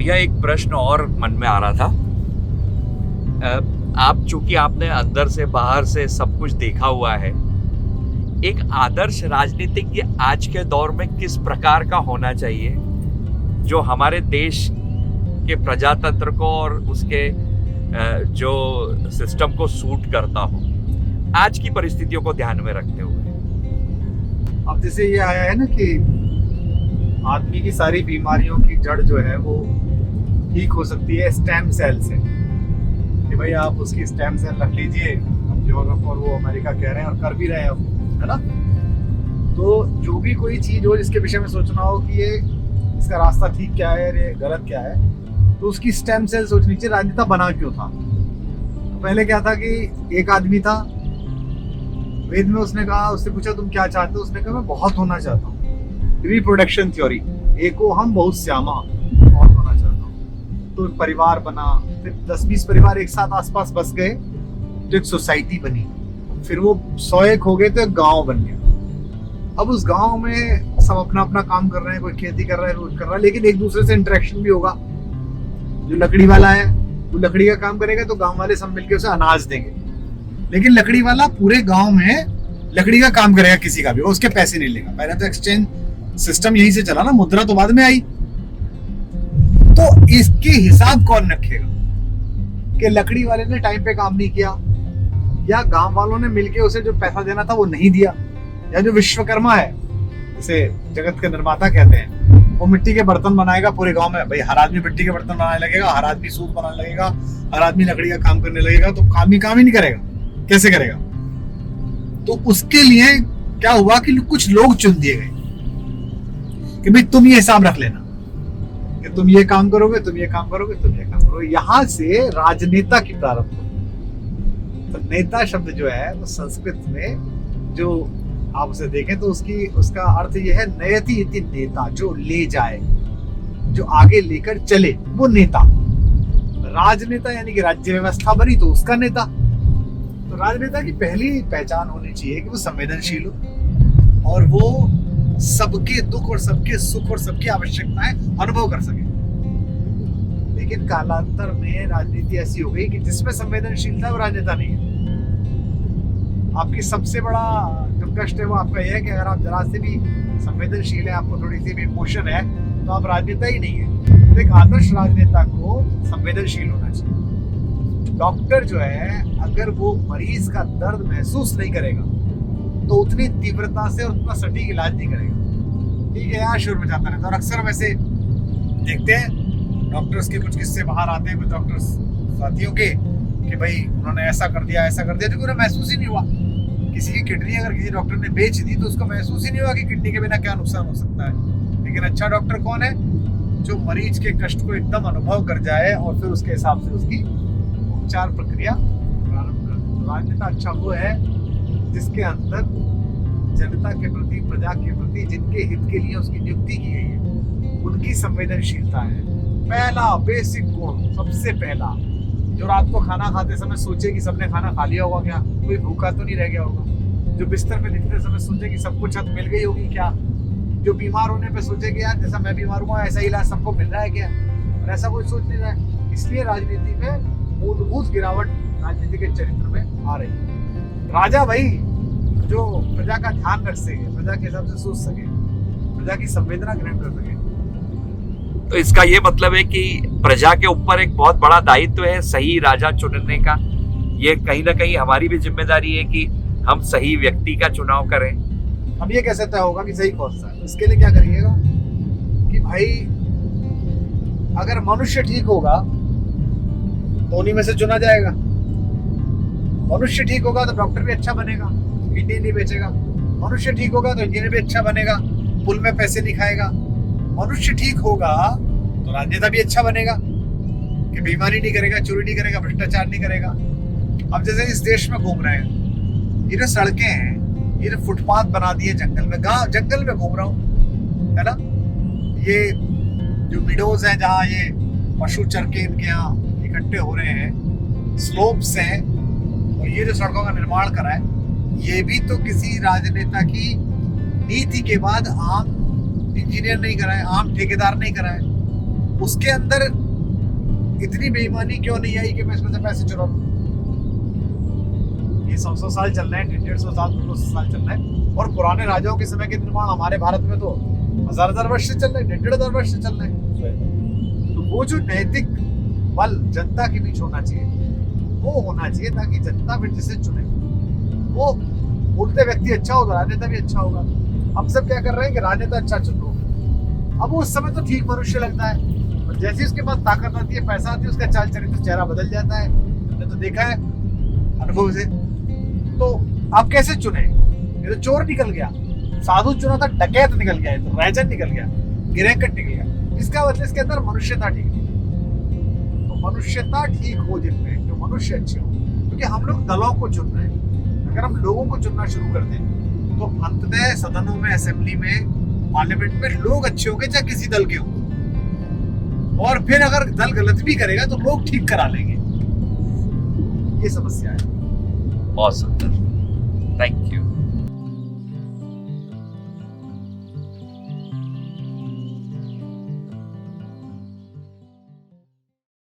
भैया एक प्रश्न और मन में आ रहा था। आप चूंकि आपने अंदर से बाहर से सब कुछ देखा हुआ है, एक आदर्श राजनीतिज्ञ आज के दौर में किस प्रकार का होना चाहिए जो हमारे देश के प्रजातंत्र को और उसके जो सिस्टम को सूट करता हो, आज की परिस्थितियों को ध्यान में रखते हुए। अब जैसे ये आया है ना कि आदमी की सारी बीमारियों की जड़ जो है वो ठीक हो सकती है स्टेम सेल से, कि भाई आप उसकी स्टेम सेल रख लीजिए यूरोप, और वो अमेरिका कह रहे हैं और कर भी रहे हैं अब, है ना। तो जो भी कोई चीज हो जिसके विषय में सोचना हो कि ये इसका रास्ता ठीक क्या है, ये गलत क्या है, तो उसकी स्टेम सेल सोचनी चाहिए। राजनेता बना क्यों था? पहले क्या था कि एक आदमी था, वेद में उसने कहा, उससे पूछा तुम क्या चाहते हो, उसने कहा मैं बहुत होना चाहता हूँ। रिप्रोडक्शन थ्योरी, एको हम बहुत श्यामा, बहुत होना चाहता हूँ। तो परिवार बना, फिर 10-20 परिवार एक साथ आसपास बस गए तो एक सोसाइटी बनी, फिर वो 100 हो गए तो एक गांव बन गया। अब उस गांव में सब अपना अपना काम कर रहे हैं, कोई खेती कर रहा है, कोई कर रहा है, लेकिन एक दूसरे से इंटरेक्शन भी होगा। जो लकड़ी वाला है वो लकड़ी का काम करेगा तो गांव वाले सब मिलकर उसे अनाज देंगे, लेकिन लकड़ी वाला पूरे गांव में लकड़ी का काम करेगा, किसी का भी, वो उसके पैसे नहीं लेगा। पहले तो एक्सचेंज सिस्टम यहीं से चला ना, मुद्रा तो बाद में आई। तो इसके हिसाब कौन रखेगा कि लकड़ी वाले ने टाइम पे काम नहीं किया, या गांव वालों ने मिलके उसे जो पैसा देना था वो नहीं दिया, या जो विश्वकर्मा है, इसे जगत के निर्माता कहते हैं, वो मिट्टी के बर्तन बनाएगा पूरे गांव में। भाई हर आदमी मिट्टी के बर्तन बनाने लगेगा, हर आदमी सूत बनाने लगेगा, हर आदमी लकड़ी का काम करने लगेगा, तो काम ही नहीं करेगा, कैसे करेगा? तो उसके लिए क्या हुआ कि कुछ लोग चुन दिए गए कि भाई तुम ये हिसाब रख लेना कि तुम ये काम करोगे, तुम ये काम करोगे, तुम ये काम करोगे। यहां से राजनेता की प्रारंभ हुई। तो नेता शब्द जो है वो संस्कृत में, जो आप उसे देखें तो उसका अर्थ यह है नयति इति नेता, जो ले जाए, जो आगे लेकर चले, वो नेता। राजनेता यानी कि राज्य व्यवस्था बनी तो उसका नेता। तो राजनेता की पहली पहचान होनी चाहिए कि वो संवेदनशील हो और वो सबके दुख और सबके सुख और सबकी आवश्यकताएं अनुभव कर सके। लेकिन कालांतर में राजनीति ऐसी हो गई कि जिसमें संवेदनशीलता वो राजनेता नहीं है। आपकी सबसे बड़ा जो कष्ट है वो आपका यह है कि अगर आप जरा से भी संवेदनशील है, आपको थोड़ी सी भी इमोशन है, तो आप राजनेता ही नहीं है। तो एक आदर्श राजनेता को संवेदनशील होना चाहिए। डॉक्टर जो है, अगर वो मरीज का दर्द महसूस नहीं करेगा तो उतनी तीव्रता से और उतना सटीक इलाज नहीं करेगा। ठीक है, यहाँ शोर मचाता रहता है। और अक्सर वैसे देखते हैं डॉक्टर्स के कुछ किस्से बाहर आते हैं, कुछ डॉक्टर्स साथियों के, कि भाई उन्होंने ऐसा कर दिया, जो उन्हें महसूस ही नहीं हुआ। किसी की किडनी अगर किसी डॉक्टर ने बेच दी तो उसको महसूस ही नहीं हुआ कि किडनी के बिना क्या नुकसान हो सकता है। लेकिन अच्छा डॉक्टर कौन है? जो मरीज के कष्ट को एकदम अनुभव कर जाए और फिर उसके हिसाब से उसकी उपचार प्रक्रिया प्रारंभ कर। राजनेता अच्छा वो है जिसके अंदर जनता के प्रति, प्रजा के प्रति, जिनके हित के लिए उसकी नियुक्ति की गई है, उनकी संवेदनशीलता है। पहला बेसिक गुण, सबसे पहला, जो रात को खाना खाते समय सोचे कि सबने खाना खा लिया होगा क्या, कोई भूखा तो नहीं रह गया होगा। जो बिस्तर पे लिटते समय सोचे कि सबको छत मिल गई होगी क्या। जो बीमार होने पे सोचे कि यार जैसा मैं बीमार हुआ ऐसा इलाज सबको मिल रहा है क्या, और ऐसा कोई सोच नहीं रहा है। इसलिए राजनीति में मूलभूत गिरावट राजनीति के चरित्र में आ रही है। राजा भाई जो प्रजा का ध्यान रख सके, प्रजा के हिसाब से सोच सके, प्रजा की संवेदना ग्रहण कर सके। तो इसका ये मतलब है कि प्रजा के ऊपर एक बहुत बड़ा दायित्व है सही राजा चुनने का। ये कहीं ना कहीं हमारी भी जिम्मेदारी है कि हम सही व्यक्ति का चुनाव करें। अब ये कैसे तय होगा कि सही कौन सा है? इसके लिए क्या करिएगा कि भाई अगर मनुष्य ठीक होगा तो उन्हीं में से चुना जाएगा। मनुष्य ठीक होगा तो डॉक्टर भी अच्छा बनेगा, किडनी नहीं बेचेगा। मनुष्य ठीक होगा तो इंजीनियर भी अच्छा बनेगा, पुल में पैसे नहीं खाएगा। मनुष्य ठीक होगा तो राजनेता भी अच्छा बनेगा कि बेईमानी नहीं करेगा, चोरी नहीं करेगा, भ्रष्टाचार नहीं करेगा। अब जैसे इस देश में घूम रहे हैं, ये जो सड़कें हैं, ये जो फुटपाथ बना दिए जंगल में, जंगल में घूम रहा हूँ, है ना। ये जो विडोज हैं जहाँ ये पशु चर के इनके यहाँ इकट्ठे हो रहे हैं, स्लोप्स हैं, और ये जो सड़कों का निर्माण करा है, ये भी तो किसी राजनेता की नीति के बाद आम इंजीनियर नहीं कराए, आम ठेकेदार नहीं कराए, उसके अंदर इतनी बेईमानी क्यों नहीं आई कि मैं इसमें से पैसे चुरा लूं? ये 100 साल चल रहे हैं, 150 साल 200 साल चल रहे हैं, और पुराने राजाओं के समय के निर्माण हमारे भारत में तो 1000 वर्ष से चल रहे हैं, 1.5 वर्ष से चल रहे हैं। तो वो जो नैतिक बल जनता के बीच होना चाहिए, वो होना चाहिए, ताकि जनता फिर जिसे चुने वो बोलते व्यक्ति अच्छा होगा, राजनेता भी अच्छा होगा। हम सब क्या कर रहे हैं कि राजनेता अच्छा चुन लो। अब वो उस समय तो ठीक मनुष्य लगता है, और जैसे उसके पास ताकत आती है, पैसा आती है, उसका चाल चरित्र चेहरा बदल जाता है। हमने तो देखा है अनुभव से। तो आप कैसे चुने? ये तो चोर निकल गया, साधु चुना था, डकैत निकल गया, तो राजन निकल गया, गिरहकट निकल गया। इसका मतलब इसके अंदर मनुष्यता ठीक नहीं। तो मनुष्यता ठीक हो जिनमें, जो मनुष्य अच्छे हो, क्योंकि हम लोग दलों को चुन रहे हैं। अगर हम लोगों को चुनना शुरू कर दें तो अंततः सदनों में, असेंबली में, पार्लियामेंट में लोग अच्छे होंगे, चाहे किसी दल के हों। और फिर अगर दल गलत भी करेगा तो लोग ठीक करा लेंगे। ये समस्या है। बहुत सुंदर, थैंक यू।